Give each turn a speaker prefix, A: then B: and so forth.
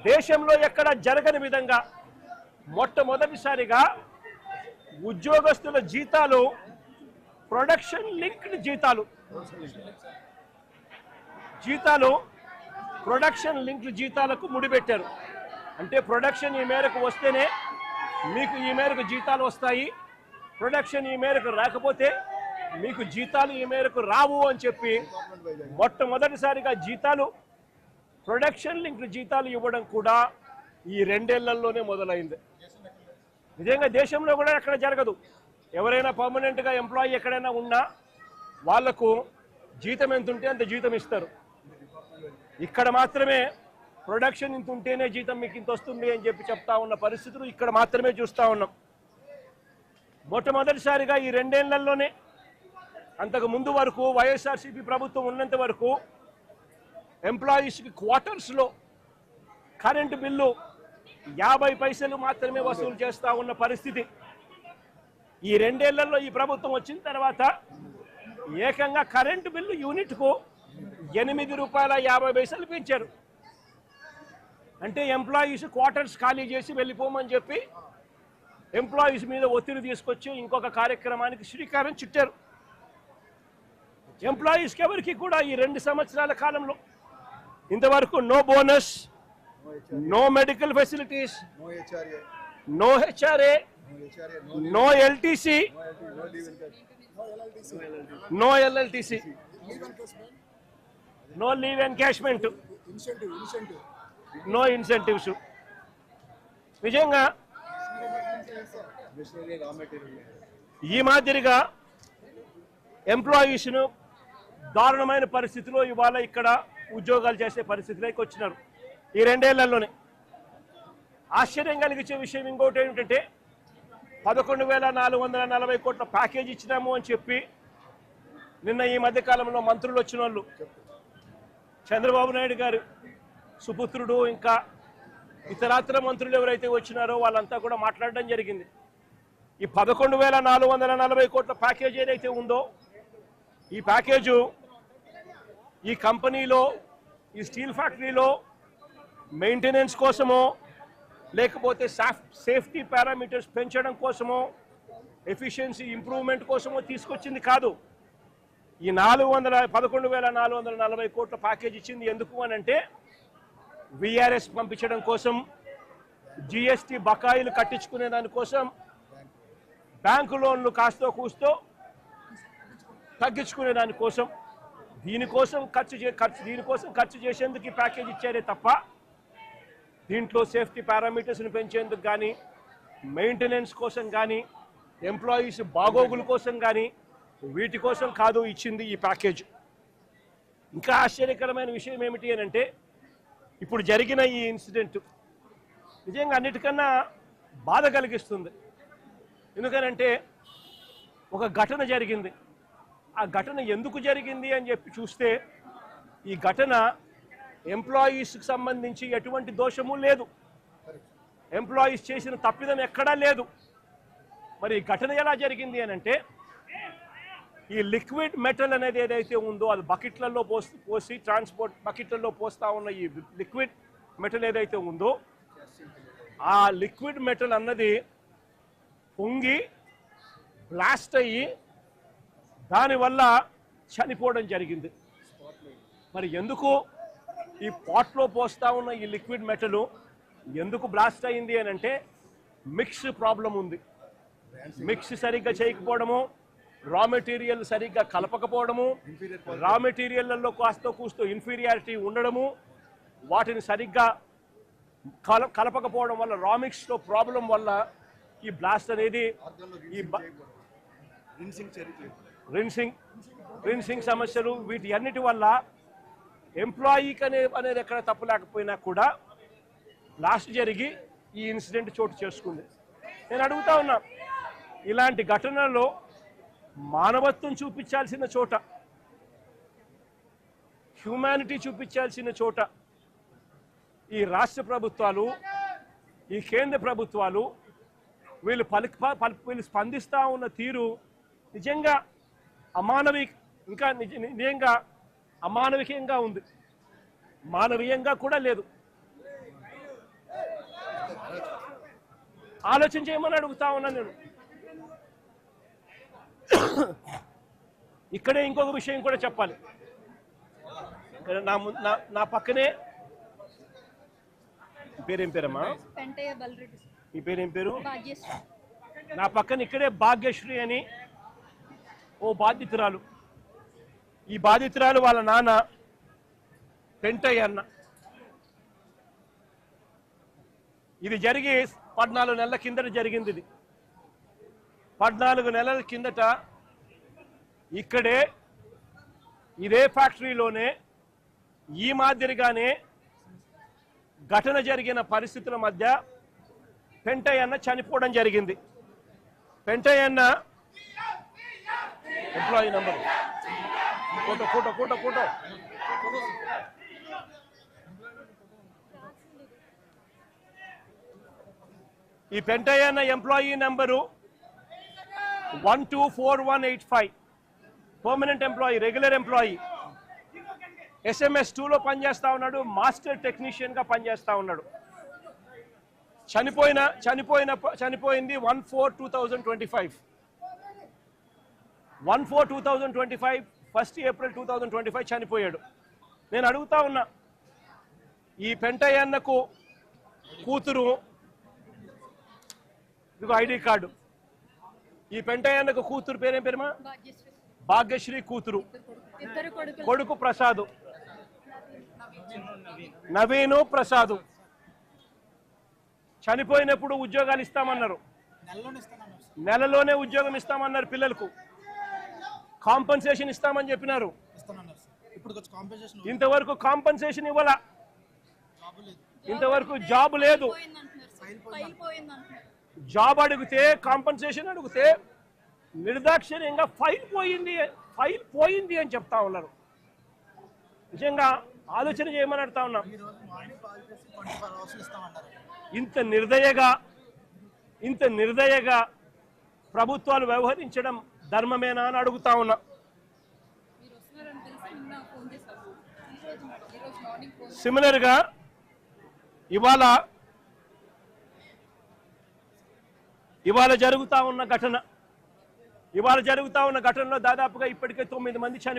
A: దేశంలో ఎక్కడ జరగని విధంగా మొట్టమొదటిసారిగా ఉద్యోగస్తుల జీతాలు ప్రొడక్షన్ లింక్డ్ ప్రొడక్షన్ లింక్డ్ జీతాలకు ముడిపెట్టారు. అంటే ప్రొడక్షన్ ఈ మేరకు వస్తేనే మీకు ఈ మేరకు జీతాలు వస్తాయి, ప్రొడక్షన్ ఈ మేరకు రాకపోతే మీకు జీతాలు ఈ మేరకు రావు అని చెప్పి మొట్టమొదటిసారిగా జీతాలు ప్రొడక్షన్ లింక్డ్ జీతాలు ఇవ్వడం కూడా ఈ 2 ఏళ్లలోనే మొదలైంది. నిజంగా దేశంలో కూడా ఎక్కడ జరగదు. ఎవరైనా పర్మనెంట్గా ఎంప్లాయీ ఎక్కడైనా ఉన్నా వాళ్లకు జీతం ఎంత ఉంటే అంత జీతం ఇస్తారు. ఇక్కడ మాత్రమే ప్రొడక్షన్ ఇంత ఉంటేనే జీతం మీకు ఇంత వస్తుంది అని చెప్పి చెప్తా ఉన్న పరిస్థితులు ఇక్కడ మాత్రమే చూస్తూ ఉన్నాం. మొట్టమొదటిసారిగా ఈ 2 ఏళ్లలోనే, అంతకు ముందు వరకు వైఎస్ఆర్సీపీ ప్రభుత్వం ఉన్నంత వరకు ఎంప్లాయీస్కి క్వార్టర్స్లో కరెంటు బిల్లు 50 పైసలు మాత్రమే వసూలు చేస్తూ ఉన్న పరిస్థితి. ఈ 2 ఏళ్లలో ఈ ప్రభుత్వం వచ్చిన తర్వాత ఏకంగా కరెంటు బిల్లు యూనిట్కు ₹8.50 పెంచారు. అంటే ఎంప్లాయీస్ క్వార్టర్స్ ఖాళీ చేసి వెళ్ళిపోమని చెప్పి ఎంప్లాయీస్ మీద ఒత్తిడి తీసుకొచ్చి ఇంకొక కార్యక్రమానికి శ్రీకారం చుట్టారు. ఎంప్లాయీస్కి ఎవరికి కూడా ఈ 2 సంవత్సరాల కాలంలో ఇంతవరకు no bonus, no medical facilities, no HRA, no LTC, no LLTC, no leave encashment, no incentives. నిజంగా ఈ మాదిరిగా ఎంప్లాయీస్ను దారుణమైన పరిస్థితిలో ఇవాళ ఇక్కడ ఉద్యోగాలు చేసే పరిస్థితిలోకి వచ్చినారు ఈ 2 ఏళ్లలోనే. ఆశ్చర్యం కలిగించే విషయం ఇంకోటి ఏమిటంటే 11,440 కోట్ల ప్యాకేజ్ ఇచ్చినాము అని చెప్పి నిన్న ఈ మధ్యకాలంలో మంత్రులు వచ్చిన వాళ్ళు, చంద్రబాబు నాయుడు గారు సుపుత్రుడు ఇంకా ఇతరాతర మంత్రులు ఎవరైతే వచ్చినారో వాళ్ళంతా కూడా మాట్లాడడం జరిగింది. ఈ 11,440 కోట్ల ప్యాకేజ్ ఏదైతే ఉందో ఈ ప్యాకేజు ఈ కంపెనీలో, ఈ స్టీల్ ఫ్యాక్టరీలో మెయింటెనెన్స్ కోసమో లేకపోతే సేఫ్టీ పారామీటర్స్ పెంచడం కోసమో ఎఫిషియన్సీ ఇంప్రూవ్మెంట్ కోసమో తీసుకొచ్చింది కాదు. ఈ 11,440 కోట్ల ప్యాకేజ్ ఇచ్చింది ఎందుకు అని అంటే విఆర్ఎస్ పంపించడం కోసం, జిఎస్టీ బకాయిలు కట్టించుకునే దానికోసం, బ్యాంకు లోన్లు కాస్తో కూస్తో తగ్గించుకునే దానికోసం, దీనికోసం ఖర్చు చేసేందుకు ఈ ప్యాకేజ్ ఇచ్చారే తప్ప దీంట్లో సేఫ్టీ పారామీటర్స్ని పెంచేందుకు కానీ, మెయింటెనెన్స్ కోసం కానీ, ఎంప్లాయీస్ బాగోగుల కోసం కానీ వీటి కోసం కాదు ఇచ్చింది ఈ ప్యాకేజ్. ఇంకా ఆశ్చర్యకరమైన విషయం ఏమిటి అని అంటే ఇప్పుడు జరిగిన ఈ ఇన్సిడెంట్ నిజంగా అన్నిటికన్నా బాధ కలిగిస్తుంది. ఎందుకనంటే ఒక ఘటన జరిగింది. ఆ ఘటన ఎందుకు జరిగింది అని చెప్పి చూస్తే ఈ ఘటన ఎంప్లాయీస్కి సంబంధించి ఎటువంటి దోషము లేదు, ఎంప్లాయీస్ చేసిన తప్పిదం ఎక్కడా లేదు. మరి ఈ ఘటన ఎలా జరిగింది అని అంటే ఈ లిక్విడ్ మెటల్ అనేది ఏదైతే ఉందో అది బకెట్లలో పోసి ట్రాన్స్పోర్ట్ బకెట్లలో పోస్తా ఉన్న ఈ లిక్విడ్ మెటల్ ఏదైతే ఉందో ఆ లిక్విడ్ మెటల్ అన్నది పొంగి బ్లాస్ట్ అయ్యి దానివల్ల చనిపోవడం జరిగింది. మరి ఎందుకు ఈ పాట్లో పోస్తా ఉన్న ఈ లిక్విడ్ మెటల్ ఎందుకు బ్లాస్ట్ అయింది అని అంటే మిక్స్ ప్రాబ్లం ఉంది. మిక్స్ సరిగ్గా చేయకపోవడము, రా మెటీరియల్ సరిగ్గా కలపకపోవడము, రా మెటీరియల్లో కాస్తో కూస్తో ఇన్ఫీరియారిటీ ఉండడము, వాటిని సరిగ్గా కలపకపోవడం వల్ల రా మిక్స్లో ప్రాబ్లం వల్ల ఈ బ్లాస్ట్ అనేది ఈ రిన్సింగ్ సమస్యలు వీటి అన్నిటి వల్ల ఎంప్లాయీకి అనేది ఎక్కడ తప్పు లేకపోయినా కూడా బ్లాస్ట్ జరిగి ఈ ఇన్సిడెంట్ చోటు చేసుకుంది. నేను అడుగుతా ఉన్నా, ఇలాంటి ఘటనలో మానవత్వం చూపించాల్సిన చోట, హ్యూమానిటీ చూపించాల్సిన చోట ఈ రాష్ట్ర ప్రభుత్వాలు, ఈ కేంద్ర ప్రభుత్వాలు వీళ్ళు స్పందిస్తూ ఉన్న తీరు నిజంగా నిజంగా అమానవికంగా ఉంది, మానవీయంగా కూడా లేదు. ఆలోచన చేయమని అడుగుతా ఉన్నా నేను. ఇక్కడే ఇంకొక విషయం కూడా చెప్పాలి. ఇక్కడ నా పక్కనే పేరేం పేరమ్మా? మీ పేరేం పేరు? నా పక్కన ఇక్కడే భాగ్యశ్రీ అని ఓ బాధితురాలు. ఈ బాధితురాలు వాళ్ళ నాన్న పెంటయ్య అన్న. ఇది జరిగి 14 నెలల కిందట జరిగింది. ఇది 14 నెలల కిందట ఇక్కడే ఇదే ఫ్యాక్టరీలోనే ఈ మాదిరిగానే ఘటన జరిగిన పరిస్థితుల మధ్య పెంటయ్య అన్న చనిపోవడం జరిగింది. పెంటయ్య అన్న employee number photo photo photo photo ఈ పెంటయ్య అన్న employee number 124185. Permanent employee, regular employee. SMS 2లో పనిచేస్తా ఉన్నాడు. మాస్టర్ టెక్నీషియన్ గా పనిచేస్తా ఉన్నాడు. చనిపోయింది 1/4/2025. 1/4/2025 1 ఏప్రిల్ 2025 చనిపోయాడు. నేను అడుగుతా ఉన్నా, ఈ పెంటయ్య అన్నకు కూతురు, ఇదిగో ఐడి కార్డు. ఈ పెంటయ్య అన్నకు కూతురు పేరేం పేరుమా? భాగ్యశ్రీ కూతురు. కొడుకు ప్రసాద్, నవీను ప్రసాద్. చనిపోయినప్పుడు ఉద్యోగాలు ఇస్తామన్నారు, నెలలోనే ఉద్యోగం ఇస్తామన్నారు. పిల్లలకు కాంపన్సేషన్ ఇస్తామని చెప్పినారు. ఇంతవరకు కాంపన్సేషన్ ఇవ్వాల, ఇంతవరకు జాబ్ లేదు. జాబ్ అడిగితే, కాంపన్సేషన్ అడిగితే నిర్దాక్షిణ్యంగా ఫైల్ పోయింది అని చెప్తా ఉన్నారు. నిజంగా ఆలోచన చేయమని అడుగుతా ఉన్నాం. ఇంత నిర్దయగా ప్రభుత్వాలు వ్యవహరించడం ధర్మమేనా అని అడుగుతా ఉన్నా. సిమిలర్గా ఇవాళ జరుగుతా ఉన్న ఘటనలో దాదాపుగా ఇప్పటికే 9 మంది చనిపోయారు.